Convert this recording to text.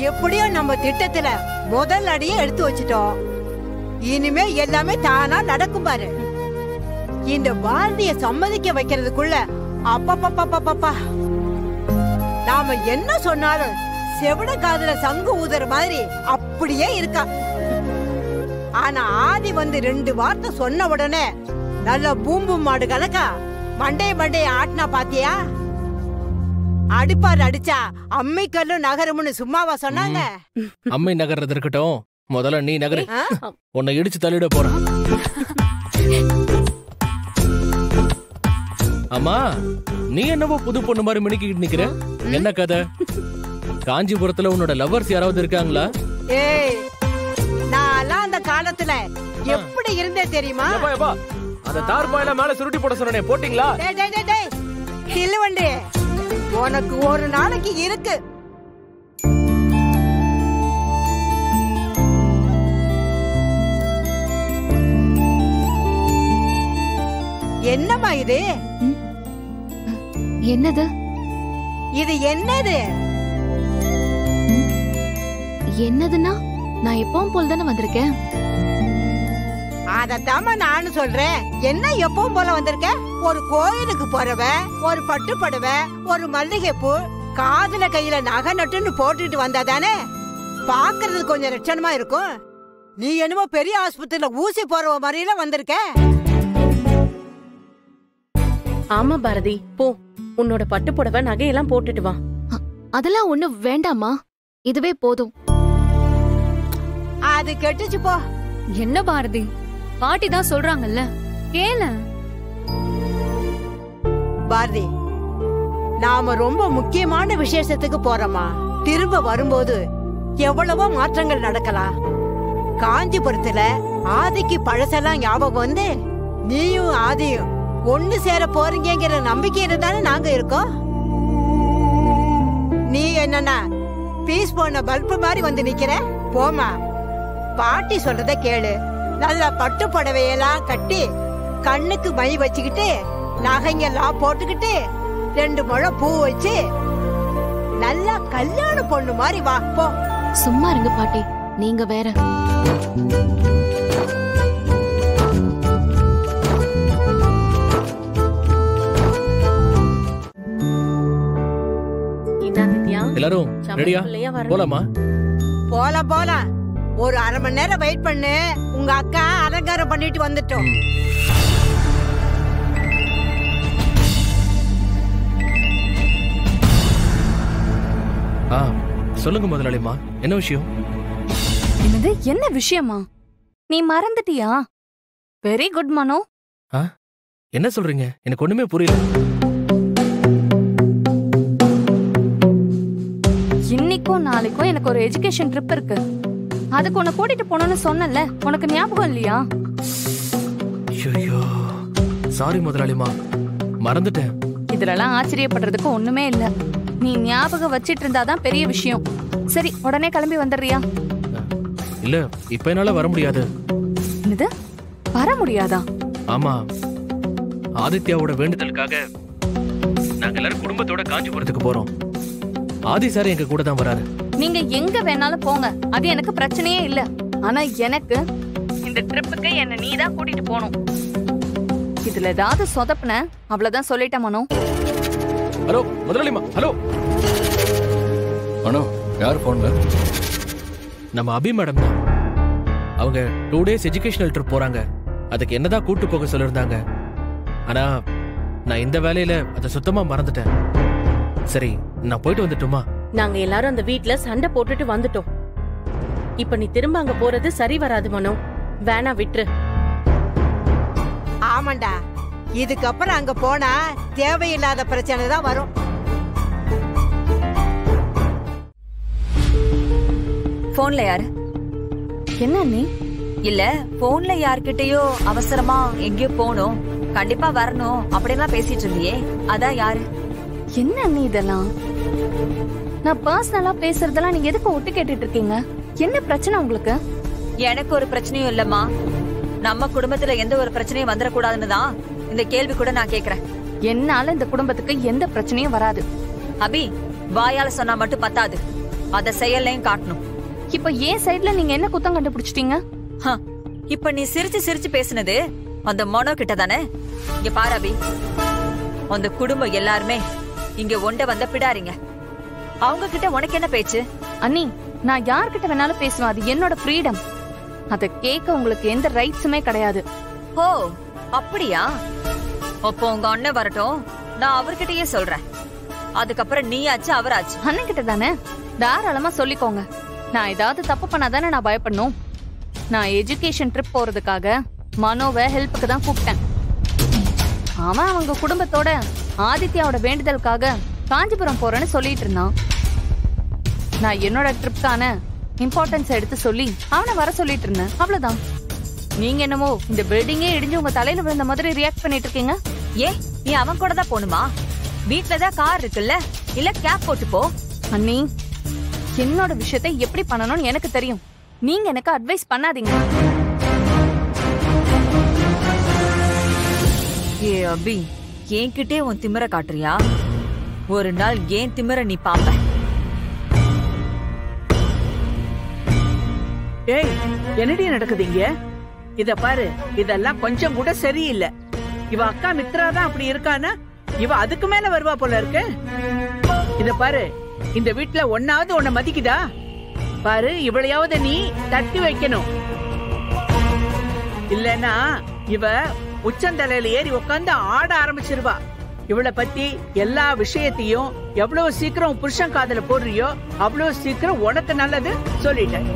எப்படியோ நம்ம திட்டத்துல முதல் அடியே எடுத்து வச்சிட்டோம். இனிமே எல்லாமே தானா நடக்கும் பாரு. இந்த பாரதிய சம்மதிக்க வைக்கிறதுக்குள்ள அப்பப்பா நாம என்ன சொன்னாலும் செவட காதுல சங்கு ஊதுற மாதிரி அப்படியே இருக்கா. ஆனா ஆதி வந்து 2 வார்த்தை சொன்ன உடனே நல்ல பூம்பு மாடு கணக்கா மண்டைய ஆட்டினா பாத்தியா? அடிப்பாரு அடிச்சா அம்மை கல்லு நகரும்னு சும்மாவா சொன்னாங்க? அம்மை நகர்றது இருக்கட்டும், முதல்ல நீ நகரு. உன்னை இடிச்சு தள்ளிட போறேன். அம்மா, நீ என்னவோ புது பொண்ணு மாதிரி மினிக்கிட்டு நிக்கிற, என்ன கதை? காஞ்சிபுரத்துல உன்னோட லவ்வர்ஸ் யாராவது இருக்காங்களா? ஏய், நான் அந்த காலத்துல எப்படி இருந்தே தெரியுமா? அந்த தார்பாயில மேல சுருட்டி போட சொன்னே, போட்டீங்களா? கில்லுவண்டி, உனக்கு ஒரு நாளைக்கு இருக்கு. என்னம்மா இது? என்னது இது? என்னது? என்னதுன்னா நான் எப்பவும் போல தானே வந்திருக்கேன். அதத்தாம நானும் சொல்றேன். என்ன எப்பவும் போல வந்திருக்க? ஒரு கோயிலுக்கு போறவ, ஒரு பட்டு படுவ, ஒரு மல்லிகை பூ, காதுல கையில நகை நட்டுன்னு போட்டுட்டு வந்தாதானே பாக்குறது கொஞ்சம் லட்சணமா இருக்கும். நீ என்னமோ பெரிய ஆஸ்பத்திரியில ஊசி போறவ மாதிரில வந்திருக்க. ஆமா பாரதி, போ, உன்னோட பட்டு புடவை நகையெல்லாம் போட்டுட்டு வா. அதெல்லாம் ஒண்ணு வேண்டாமா, இதுவே போதும். அது கெட்டுச்சு போ. என்ன பாரதி, பாட்டி தான் சொல்றாங்கல்ல, கேளு. பாரதி, நாம ரொம்ப முக்கியமான விசேஷத்துக்கு போறோமா. திரும்ப வரும்போது எவ்வளவோ மாற்றங்கள் நடக்கலாம். காஞ்சிபுரத்துல ஆதிக்கு பழசெல்லாம் ஞாபகம் வந்து நீயும் ஆதியும் ஒண்ணு சேர போறீங்கிற நம்பிக்கையில தானே நாங்க இருக்கோம். நீ என்னன்னா பீஸ் போன பல்பு மாதிரி வந்து நிக்கிற. போமா, பாட்டி சொல்றத கேளு. நல்லா பட்டு புடவையெல்லாம் கட்டி கண்ணுக்கு மை வச்சுக்கிட்டு நகைங்கெல்லாம் போட்டுக்கிட்டு 2 முழம் பூ வச்சு நல்லா கல்யாண பொண்ணு மாதிரி வா. போ. சும்மா இருங்க பாட்டி, நீங்க வேற. எல்லாரும் ரெடியா? போலாமா? போலாம். ஒரு அரை மணி நேரம் வெயிட் பண்ணு. உங்க அக்கா அலங்காரம் பண்ணிட்டு வந்துட்டோம். சொல்லுங்க முதலாளிமா, என்ன விஷயம்? என்னது? என்ன விஷயமா? நீ மறந்துட்டியா? வெரி குட் மனோ. என்ன சொல்றீங்க? எனக்கு ஒண்ணுமே புரியல. இன்னைக்கும் நாளைக்கும் எனக்கு ஒரு எஜுகேஷன் ட்ரிப் இருக்கு. அதுக்கு உன்னை கூட்டிட்டு போனோம்னு சொன்னல, உனக்கு ஞாபகம் இல்லையா? ஐயோ, சாரி முதலாளிமா, மறந்துட்டேன். இதுலலாம் ஆச்சரியப்படுறதுக்கு ஒண்ணுமே இல்ல. நீ ஞாபகம் வச்சிட்டு இருந்தாதான் பெரிய விஷயம். சரி, உடனே கிளம்பி வந்துடுறியா? இல்ல, இப்ப என்னால வர முடியாது. என்னது? வர முடியாதா? ஆமா, ஆதித்யாவோட வேண்டுதலுக்காக நாங்க எல்லாரும் குடும்பத்தோட காஞ்சிபுரத்துக்கு போறோம். ஆதி சார் எங்க கூட தான் வராரு. நீங்க எங்க வேணாலும் போங்க, அது எனக்கு பிரச்சனையே இல்ல. ஆனா எனக்கு இந்த ட்ரிப்புக்கு என்ன நீ தான் கூட்டிட்டு போகணும். இதுல ஏதாவது சொதப்புன அவ்வளவுதான், சொல்லிட்டேன் மனோ. Hello முதலாளிமா, hello. மனோ, யார் போன்ல? நம்ம அபி மேடம் தான். அவங்க 2 days எஜுகேஷனல் ட்ரிப் போறாங்க. அதுக்கு என்னதான் கூட்டு போக சொல்லிருந்தாங்க. ஆனா நான் இந்த வேலையில அதை சுத்தமா மறந்துட்டேன். சரி, நான் போயிட்டு வந்துட்டுமா? நாங்க எல்லாரும் அந்த வீட்ல சண்டை போட்டுட்டு வந்துட்டோம். இப்ப நீ திரும்ப அங்க போறது சரி வராது மனோ. வேணா, விட்டுரு. ஆமாண்டா, இதுக்கப்புறம் அங்க போனா தேவையில்லாத பிரச்சனை தான் வரும். போன்ல யாரு? என்ன நீ? இல்ல, போன்ல யார்கிட்டயோ அவசரமா எங்கேயோ போகணும், கண்டிப்பா வரணும் அப்படின்லாம் பேசிட்டு இருந்தியே, அதான் யாரு? என்ன நீ இதெல்லாம்? நான் பர்சனலா பேசுறதெல்லாம் நீங்க எதுக்கு ஒட்டு கேட்டுட்டு இருக்கீங்க? என்ன பிரச்சனை உங்களுக்கு? எனக்கு ஒரு பிரச்சனையும் இல்லம்மா. நம்ம குடும்பத்துல எந்த ஒரு பிரச்சனையும் வந்துடக்கூடாதுன்னு தான் இந்த கேள்வி கூட நான் கேக்குறேன். என்னால இந்த குடும்பத்துக்கு எந்த பிரச்சனையும் வராது. அபி, வாயால சொன்னா மட்டும் பத்தாது, அத செயல்லையும் காட்டணும். இப்ப ஏன் சைடுல நீங்க என்ன குத்தம் கண்டுபிடிச்சிட்டீங்க? இப்ப நீ சிரிச்சு சிரிச்சு பேசுனது அந்த மனோ கிட்ட தானே? இங்க பாரு அபி, அந்த குடும்பம் எல்லாருமே இங்க ஒண்ட வந்த பிடாரிங்க. அவங்க கிட்ட உனக்கு என்ன பேச்சு? அண்ணி, நான் யார்கிட்ட வேணாலும் பேசுவேன், அது என்னோட ஃப்ரீடம். அத கேட்க உங்களுக்கு எந்த ரைட்ஸுமே கிடையாது. ஓ அப்படியா? அப்போ உங்க அண்ணன் வரட்டும், நான் அவர்கிட்டயே சொல்றேன். அதுக்கப்புறம் நீயாச்சு அவராச்சு. அண்ணன் கிட்ட தானே, தாராளமா சொல்லிக்கோங்க. நான் ஏதாவது தப்பு பண்ணாதானே நான் பயப்படணும். நான் எஜுகேஷன் ட்ரிப் போறதுக்காக மனோவை ஹெல்ப்புக்கு தான் கூப்பிட்டேன். அவன் அவங்க குடும்பத்தோட ஆதித்யாவோட வேண்டுதலுக்காக காஞ்சிபுரம் போறேன்னு சொல்லிட்டு இருந்தான். நான் என்னோட ட்ரிப்கான இம்பார்ட்டன்ஸ் எடுத்து சொல்லி அவனை வர சொல்லிட்டு இருந்தேன். அவ்வளவுதான். நீங்க என்னமோ இந்த பில்டிங்கே இடிஞ்சு உங்க தலையில விழுந்த மாதிரி ரியாக்ட் பண்ணிட்டு இருக்கீங்க. ஏ, நீ அவன் கூட தான் போணுமா? வீட்லதான் கார் இருக்குல்ல, இல்ல கேப் போட்டு போ. அண்ணி, என்னோட விஷயத்தை எப்படி பண்ணணும்னு எனக்கு தெரியும். நீங்க எனக்கு அட்வைஸ் பண்ணாதீங்க. ஏ அபி, என்கிட்டே உன் திமிர காட்டுறியா? ஒரு நாள் ஏன் திமிர நீ பாப்ப. ஏய், என்னடி நடக்குதுங்க? இத பாரு, இதெல்லாம் கொஞ்சம் கூட சரியில்லை. இவ அக்கா மித்ரா தான் அப்படி இருக்கானா? இவ அதுக்கு மேல வருவா போல இருக்கு. இத பாரு, இந்த வீட்டுல ஒன்னாவது உன்னை மதிக்குதா பாரு. இவளையாவது நீ தட்டி வைக்கணும். இல்லனா இவ உச்சந்தலையில ஏறி உட்காந்து ஆட ஆரம்பிச்சிருவா. இவளை பத்தி எல்லா விஷயத்தையும் எவ்வளவு சீக்கிரம் புருஷன் காதல போடுறியோ அவ்வளவு சீக்கிரம் உனக்கு நல்லது சொல்லிட்டேன்.